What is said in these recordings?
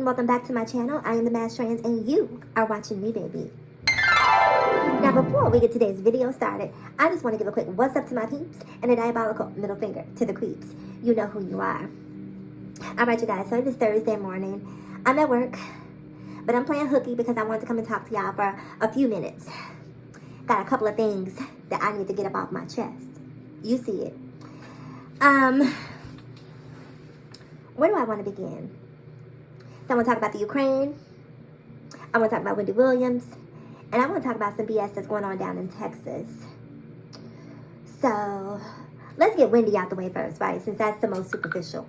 and welcome back to my channel. I am the Mass Trans and you are watching me, baby. Now, before we get today's video started, I just want to give a quick what's up to my peeps and a diabolical middle finger to the creeps. You know who you are. Alright, you guys, so it is Thursday morning. I'm at work, but I'm playing hooky because I wanted to come and talk to y'all for a few minutes. Got a couple of things that I need to get up off my chest. You see it. Where do I want to begin? So I want to talk about the Ukraine. I want to talk about Wendy Williams. And I want to talk about some BS that's going on down in Texas. So let's get Wendy out the way first, right? Since that's the most superficial.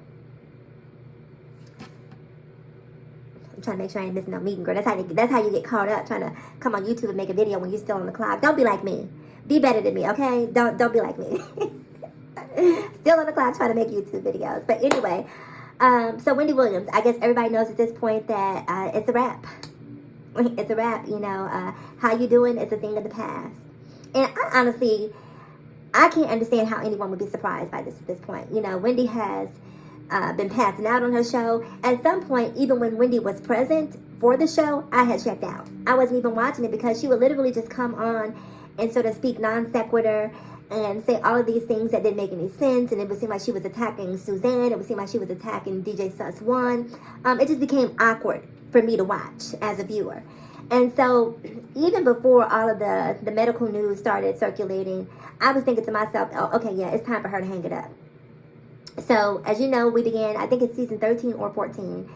I'm trying to make sure I ain't missing no meeting, girl. That's how you get caught up trying to come on YouTube and make a video when you're still on the clock. Don't be like me. Be better than me, okay? Don't be like me. Still on the clock trying to make YouTube videos. But anyway, so Wendy Williams, I guess everybody knows at this point that it's a wrap. It's a wrap, you know. How you doing is a thing of the past. And I can't understand how anyone would be surprised by this at this point. You know, Wendy has been passing out on her show. At some point, even when Wendy was present for the show, I had checked out. I wasn't even watching it because she would literally just come on and sort of speak non sequitur and say all of these things that didn't make any sense, and it would seem like she was attacking Suzanne. It would seem like she was attacking DJ Sus One. It just became awkward for me to watch as a viewer. And so even before all of the medical news started circulating, I was thinking to myself, oh, okay, yeah, it's time for her to hang it up. So as you know, we began, I think it's season 13 or 14.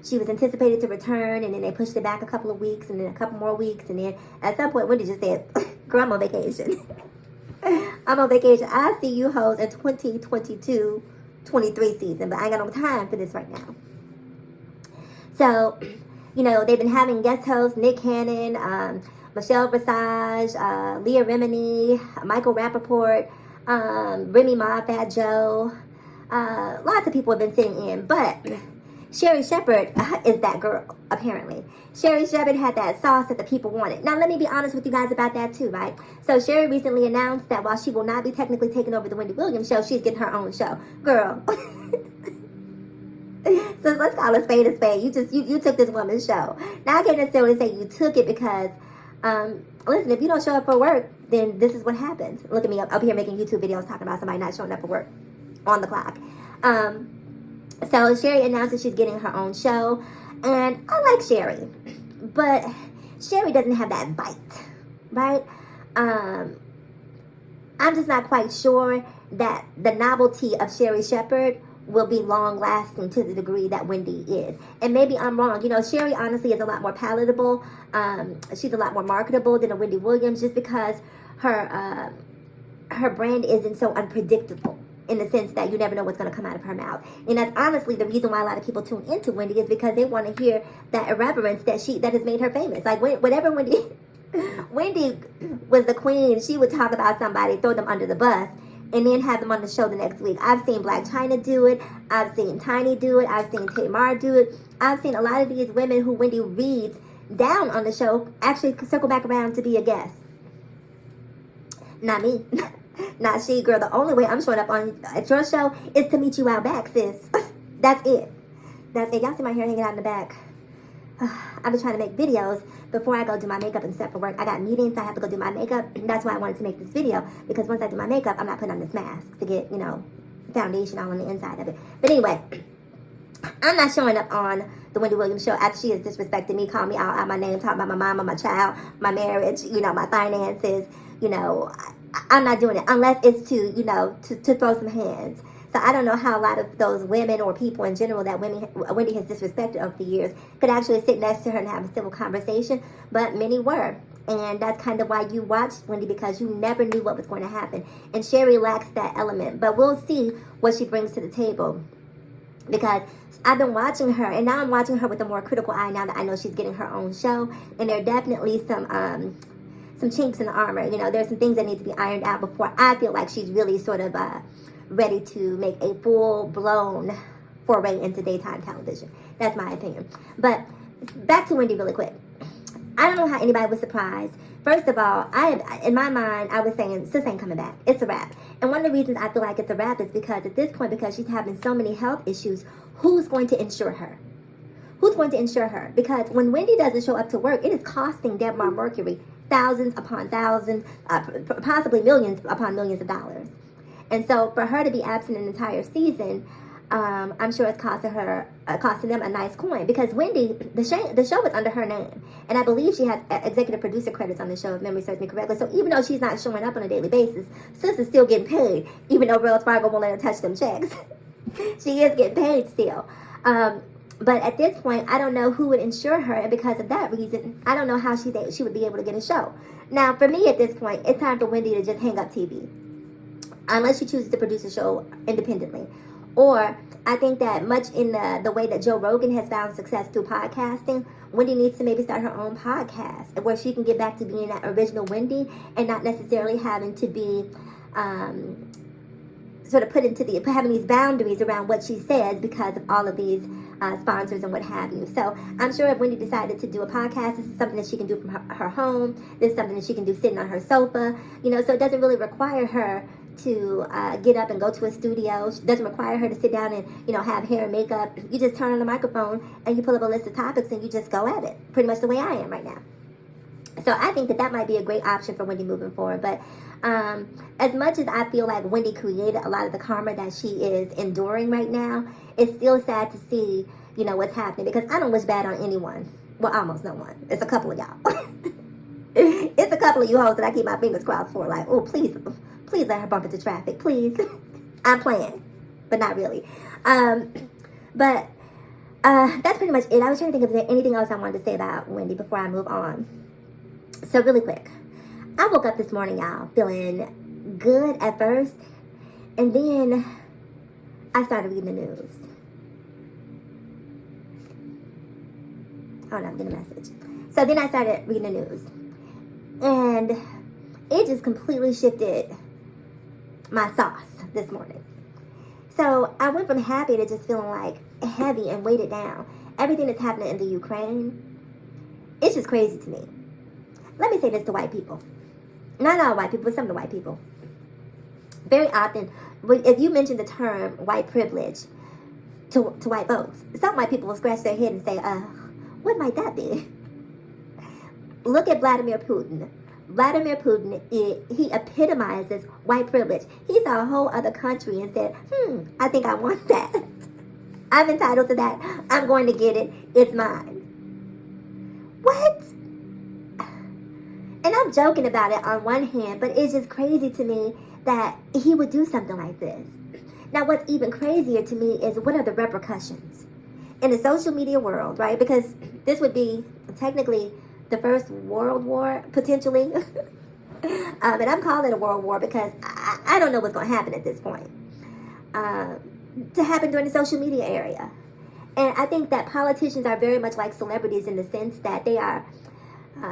She was anticipated to return, and then they pushed it back a couple of weeks, and then a couple more weeks, and then at some point Wendy just said, girl, I'm on vacation. I'm on vacation. I see you hoes in 2022-23 season, but I ain't got no time for this right now. So, you know, they've been having guest hosts, Nick Cannon, Michelle Visage, Leah Remini, Michael Rappaport, Remy Ma, Fat Joe. Lots of people have been sitting in, but Sherri Shepherd is that girl, apparently. Sherri Shepherd had that sauce that the people wanted. Now, let me be honest with you guys about that too, right? So, Sherri recently announced that while she will not be technically taking over the Wendy Williams show, she's getting her own show. Girl. So, let's call a spade a spade. You took this woman's show. Now, I can't necessarily say you took it because, listen, if you don't show up for work, then this is what happens. Look at me up here making YouTube videos talking about somebody not showing up for work on the clock. So Sherri announced that she's getting her own show, and I like Sherri, but Sherri doesn't have that bite, right? I'm just not quite sure that the novelty of Sherri Shepherd will be long lasting to the degree that Wendy is. And maybe I'm wrong. You know, Sherri honestly is a lot more palatable. She's a lot more marketable than a Wendy Williams, just because her brand isn't so unpredictable, in the sense that you never know what's going to come out of her mouth. And that's honestly the reason why a lot of people tune into Wendy, is because they want to hear that irreverence that has made her famous. Like, whenever Wendy was the queen, she would talk about somebody, throw them under the bus, and then have them on the show the next week. I've seen Black China do it. I've seen Tiny do it. I've seen Tamar do it. I've seen a lot of these women who Wendy reads down on the show actually circle back around to be a guest. Not me. Not she, girl. The only way I'm showing up at your show is to meet you out back, sis. That's it. That's it. Y'all see my hair hanging out in the back. I've been trying to make videos before I go do my makeup and set for work. I got meetings. I have to go do my makeup. That's why I wanted to make this video, because once I do my makeup, I'm not putting on this mask to get, you know, foundation all on the inside of it. But anyway, I'm not showing up on the Wendy Williams show after she has disrespected me, called me out my name, talking about my mama, my child, my marriage, you know, my finances. You know, I'm not doing it unless it's to, you know, to throw some hands. So I don't know how a lot of those women or people in general that Wendy has disrespected over the years could actually sit next to her and have a civil conversation, but many were. And that's kind of why you watched Wendy, because you never knew what was going to happen. And Sherri lacks that element, but we'll see what she brings to the table. Because I've been watching her, and now I'm watching her with a more critical eye now that I know she's getting her own show. And there are definitely some chinks in the armor. You know, there's some things that need to be ironed out before I feel like she's really sort of ready to make a full-blown foray into daytime television. That's my opinion. But back to Wendy really quick. I don't know how anybody was surprised. First of all, in my mind, I was saying, sis ain't coming back. It's a wrap. And one of the reasons I feel like it's a wrap is because at this point, because she's having so many health issues, who's going to insure her? Who's going to insure her? Because when Wendy doesn't show up to work, it is costing Debmar Mercury thousands upon thousands, possibly millions upon millions of dollars. And so for her to be absent an entire season, I'm sure it's costing them a nice coin, because Wendy, the show is under her name, and I believe she has executive producer credits on the show, if memory serves me correctly. So even though she's not showing up on a daily basis, sis is still getting paid, even though Wells Fargo won't let her touch them checks. She is getting paid still. But at this point, I don't know who would insure her, and because of that reason, I don't know how she would be able to get a show. Now, for me at this point, it's time for Wendy to just hang up TV, unless she chooses to produce a show independently. Or I think that much in the way that Joe Rogan has found success through podcasting, Wendy needs to maybe start her own podcast where she can get back to being that original Wendy and not necessarily having to be sort of having these boundaries around what she says because of all of these sponsors and what have you. So I'm sure if Wendy decided to do a podcast, this is something that she can do from her home. This is something that she can do sitting on her sofa. So it doesn't really require her to get up and go to a studio. It doesn't require her to sit down and have hair and makeup. You just turn on the microphone and you pull up a list of topics and you just go at it, pretty much the way I am right now. So I think that might be a great option for Wendy moving forward. But as much as I feel like Wendy created a lot of the karma that she is enduring right now, it's still sad to see, what's happening, because I don't wish bad on anyone. Well, almost no one. It's a couple of y'all. It's a couple of you hoes that I keep my fingers crossed for. Like, oh, please let her bump into traffic. Please. I'm playing, but not really. But that's pretty much it. I was trying to think if there's anything else I wanted to say about Wendy before I move on. So really quick, I woke up this morning, y'all, feeling good at first, and then I started reading the news. Oh no, I'm getting a message. So then I started reading the news, and it just completely shifted my sauce this morning. So I went from happy to just feeling like heavy and weighted down. Everything that's happening in the Ukraine, it's just crazy to me. Let me say this to white people. Not all white people, but some of the white people. Very often, if you mention the term white privilege to white folks, some white people will scratch their head and say, what might that be? Look at Vladimir Putin. Vladimir Putin, he epitomizes white privilege. He saw a whole other country and said, I think I want that. I'm entitled to that. I'm going to get it. It's mine. What? And I'm joking about it on one hand, but it's just crazy to me that he would do something like this. Now, what's even crazier to me is, what are the repercussions in the social media world, right? Because this would be technically the first world war, potentially. And I'm calling it a world war because I don't know what's going to happen at this point. To happen during the social media area. And I think that politicians are very much like celebrities in the sense that they are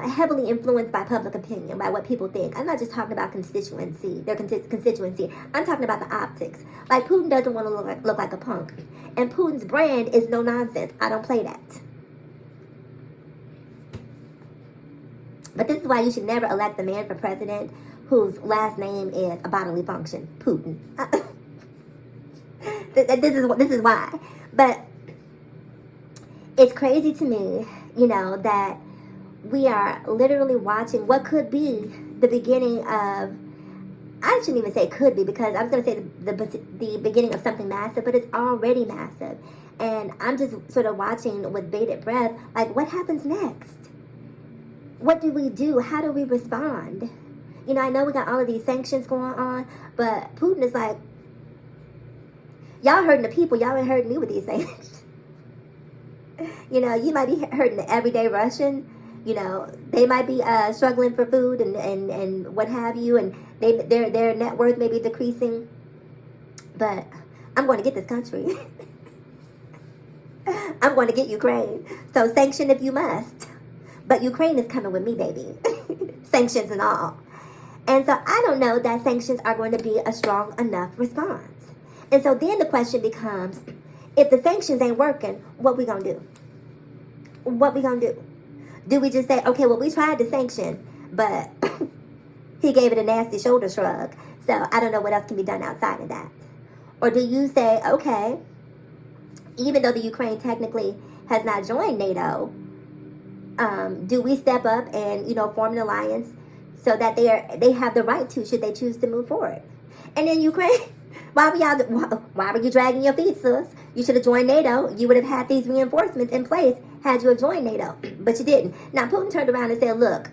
heavily influenced by public opinion, by what people think. I'm not just talking about their constituency. I'm talking about the optics. Like, Putin doesn't want to look like a punk. And Putin's brand is no nonsense. I don't play that. But this is why you should never elect the man for president whose last name is a bodily function. Putin. This is why. But it's crazy to me, that we are literally watching what could be the beginning of, I shouldn't even say could be, because I was going to say the beginning of something massive, but it's already massive. And I'm just sort of watching with bated breath, like, what happens next? What do we do? How do we respond? I know we got all of these sanctions going on, but Putin is like, y'all hurting the people, y'all ain't hurting me with these sanctions. You might be hurting the everyday Russian. They might be struggling for food and what have you, and their net worth may be decreasing. But I'm going to get this country. I'm going to get Ukraine. So sanction if you must. But Ukraine is coming with me, baby. Sanctions and all. And so I don't know that sanctions are going to be a strong enough response. And so then the question becomes, if the sanctions ain't working, what we going to do? What we going to do? Do we just say, okay, well, we tried to sanction, but he gave it a nasty shoulder shrug, so I don't know what else can be done outside of that? Or do you say, okay, even though the Ukraine technically has not joined NATO, do we step up and, form an alliance so that they have the right to, should they choose to move forward? And then Ukraine, why were you dragging your feet, sis? You should have joined NATO. You would have had these reinforcements in place had you have joined NATO, but you didn't. Now Putin turned around and said, look,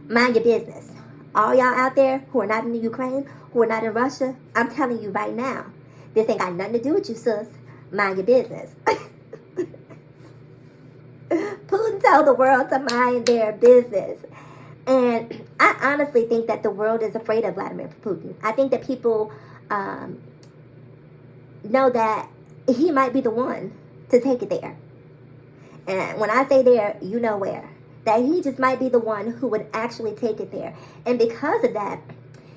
mind your business. All y'all out there who are not in the Ukraine, who are not in Russia, I'm telling you right now, this ain't got nothing to do with you, sis. Mind your business. Putin told the world to mind their business. And I honestly think that the world is afraid of Vladimir Putin. I think that people know that he might be the one to take it there. And when I say there, you know where. That he just might be the one who would actually take it there. And because of that,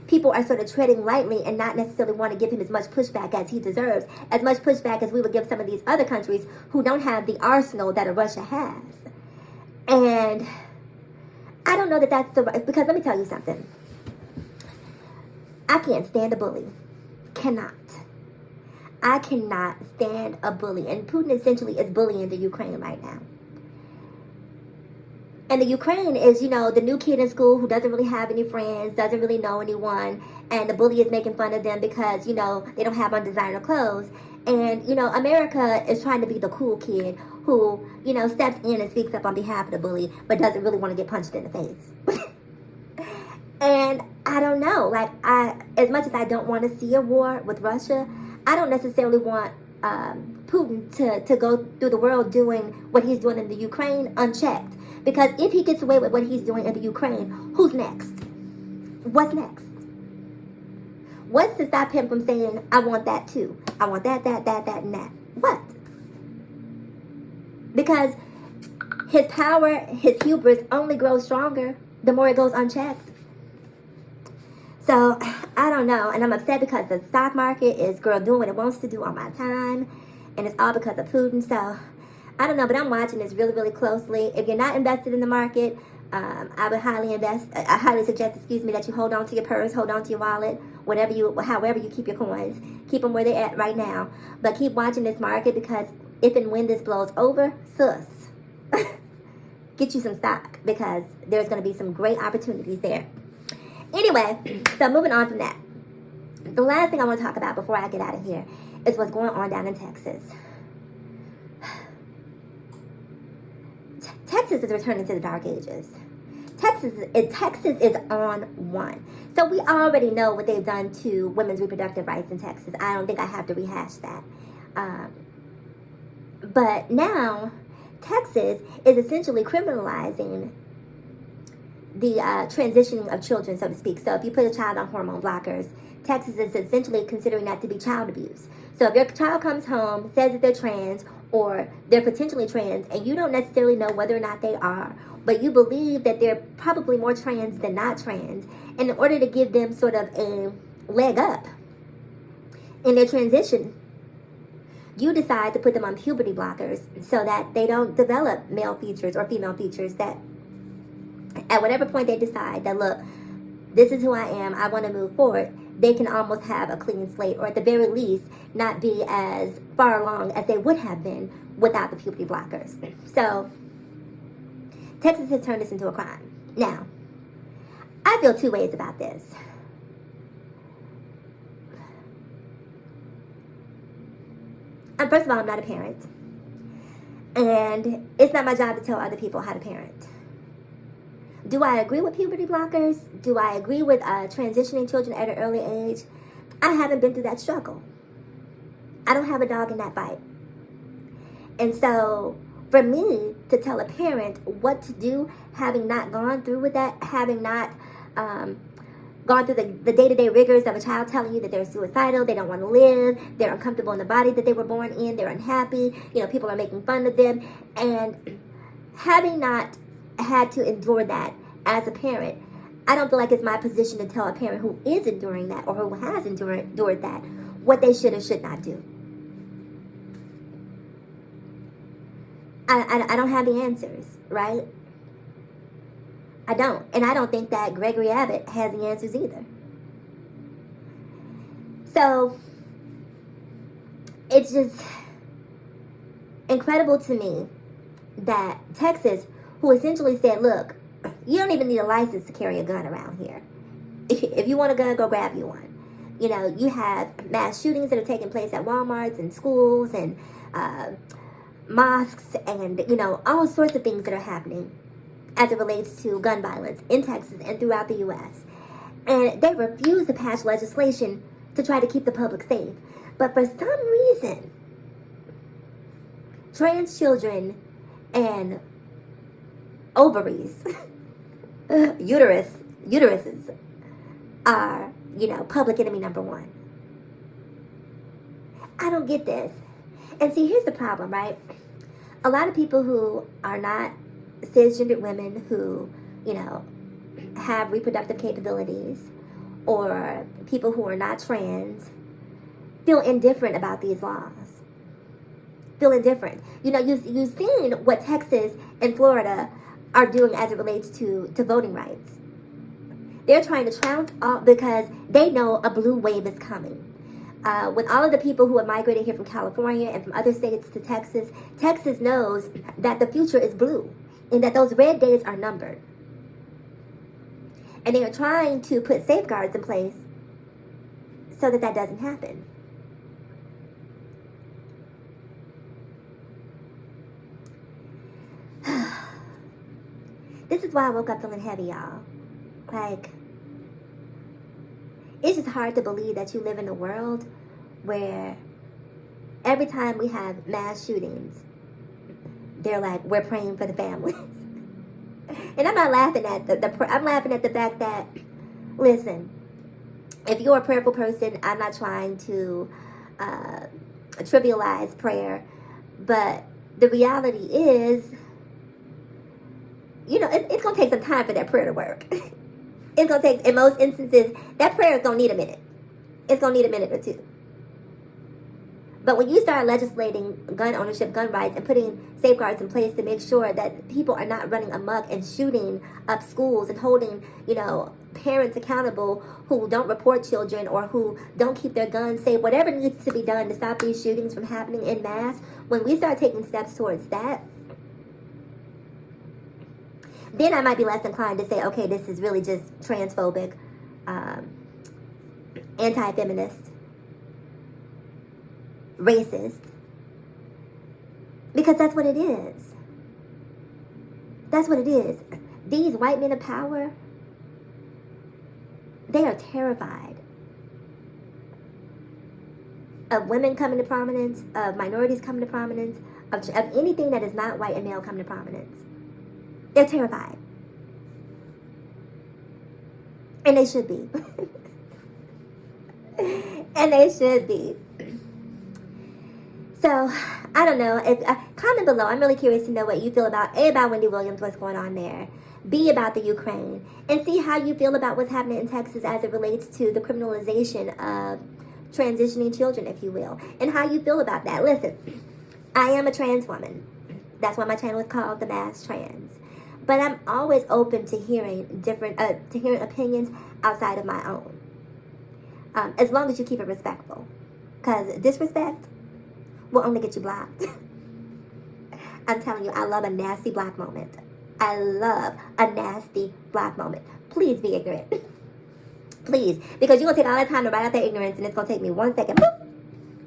people are sort of treading lightly and not necessarily want to give him as much pushback as he deserves. As much pushback as we would give some of these other countries who don't have the arsenal that a Russia has. And I don't know that that's the right, because let me tell you something. I can't stand a bully. Cannot. I cannot stand a bully. And Putin essentially is bullying the Ukraine right now. And the Ukraine is, the new kid in school who doesn't really have any friends, doesn't really know anyone, and the bully is making fun of them because, they don't have on designer clothes. And, America is trying to be the cool kid who, steps in and speaks up on behalf of the bully, but doesn't really want to get punched in the face. And I don't know, as much as I don't want to see a war with Russia, I don't necessarily want Putin to go through the world doing what he's doing in the Ukraine unchecked. Because if he gets away with what he's doing in the Ukraine, who's next? What's next? What's to stop him from saying, I want that too. I want that, and that. What? Because his power, his hubris only grows stronger the more it goes unchecked. So, I don't know. And I'm upset because the stock market is, doing what it wants to do on my time. And it's all because of Putin. So, I don't know, but I'm watching this really, really closely. If you're not invested in the market, I would highly suggest, that you hold on to your purse, hold on to your wallet, however you keep your coins. Keep them where they're at right now. But keep watching this market because if and when this blows over, sus, get you some stock because there's going to be some great opportunities there. Anyway, so moving on from that. The last thing I want to talk about before I get out of here is what's going on down in Texas. Texas is returning to the dark ages. Texas is on one. So we already know what they've done to women's reproductive rights in Texas. I don't think I have to rehash that. But now, Texas is essentially criminalizing the transitioning of children, so to speak. So if you put a child on hormone blockers, Texas is essentially considering that to be child abuse. So if your child comes home, says that they're trans, or they're potentially trans, and you don't necessarily know whether or not they are, but you believe that they're probably more trans than not trans, and in order to give them sort of a leg up in their transition, you decide to put them on puberty blockers so that they don't develop male features or female features that at whatever point they decide that, look, this is who I am, I want to move forward, they can almost have a clean slate, or at the very least, not be as far along as they would have been without the puberty blockers. So, Texas has turned this into a crime. Now, I feel two ways about this. First of all, I'm not a parent. And it's not my job to tell other people how to parent. Do I agree with puberty blockers? Do I agree with transitioning children at an early age? I haven't been through that struggle. I don't have a dog in that fight. And so, for me to tell a parent what to do, having not gone through with that, having not gone through the day-to-day rigors of a child telling you that they're suicidal, they don't want to live, they're uncomfortable in the body that they were born in, they're unhappy, people are making fun of them, and having not had to endure that as a parent, I don't feel like it's my position to tell a parent who is enduring that or who has endured that what they should or should not do. I don't have the answers, right? I don't. And I don't think that Gregory Abbott has the answers either. So, it's just, incredible to me that Texas, who essentially said, look, you don't even need a license to carry a gun around here. If you want a gun, go grab you one. You know, you have mass shootings that are taking place at Walmarts and schools and mosques and, you know, all sorts of things that are happening as it relates to gun violence in Texas and throughout the U.S. And they refuse to pass legislation to try to keep the public safe. But for some reason, trans children and ovaries, uteruses are, you know, public enemy number one. I don't get this. And see, here's the problem, right? A lot of people who are not cisgendered women who, you know, have reproductive capabilities, or people who are not trans, feel indifferent about these laws. Feel indifferent. You know, you've seen what Texas and Florida are doing as it relates to voting rights. They're trying to trounce off because they know a blue wave is coming. With all of the people who have migrated here from California and from other states to Texas, Texas knows that the future is blue and that those red days are numbered. And they are trying to put safeguards in place so that that doesn't happen. This is why I woke up feeling heavy, y'all. Like, it's just hard to believe that you live in a world where every time we have mass shootings, they're like, we're praying for the families. And I'm not laughing at I'm laughing at the fact that, listen, if you're a prayerful person, I'm not trying to trivialize prayer, but the reality is, you know, it's going to take some time for that prayer to work. It's going to take, in most instances, that prayer is going to need a minute. It's going to need a minute or two. But when you start legislating gun ownership, gun rights, and putting safeguards in place to make sure that people are not running amok and shooting up schools and holding, you know, parents accountable who don't report children or who don't keep their guns safe, whatever needs to be done to stop these shootings from happening en masse, when we start taking steps towards that, then I might be less inclined to say, okay, this is really just transphobic, anti-feminist, racist. Because that's what it is. That's what it is. These white men of power, they are terrified of women coming to prominence, of minorities coming to prominence, of anything that is not white and male coming to prominence. They're terrified. And they should be. And they should be. So, I don't know. Comment below. I'm really curious to know what you feel about, A, about Wendy Williams, what's going on there. B, about the Ukraine. And see how you feel about what's happening in Texas as it relates to the criminalization of transitioning children, if you will. And how you feel about that. Listen, I am a trans woman. That's why my channel is called The Mass Trans. But I'm always open to hearing different, opinions outside of my own. As long as you keep it respectful. Because disrespect will only get you blocked. I'm telling you, I love a nasty black moment. I love a nasty black moment. Please be ignorant. Please. Because you're going to take all that time to write out that ignorance, and it's going to take me 1 second, boop,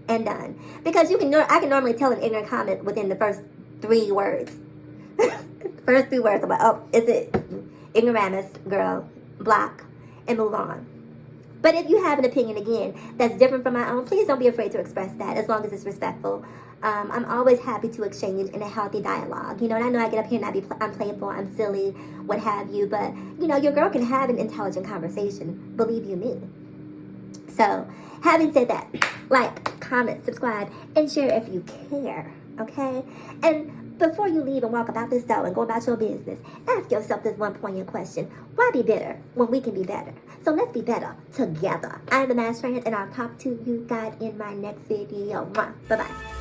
and done. Because I can normally tell an ignorant comment within the first 3 words. First 3 words. I'm like, oh, is it ignoramus, girl, block, and move on. But if you have an opinion, again, that's different from my own, please don't be afraid to express that, as long as it's respectful. I'm always happy to exchange in a healthy dialogue. You know, and I know I get up here and I'm playful, I'm silly, what have you. But, you know, your girl can have an intelligent conversation, believe you me. So, having said that, like, comment, subscribe, and share if you care, okay? And before you leave and walk about this door and go about your business, ask yourself this one poignant question. Why be bitter when we can be better? So let's be better together. I'm the Mass Trans, and I'll talk to you guys in my next video. Bye-bye.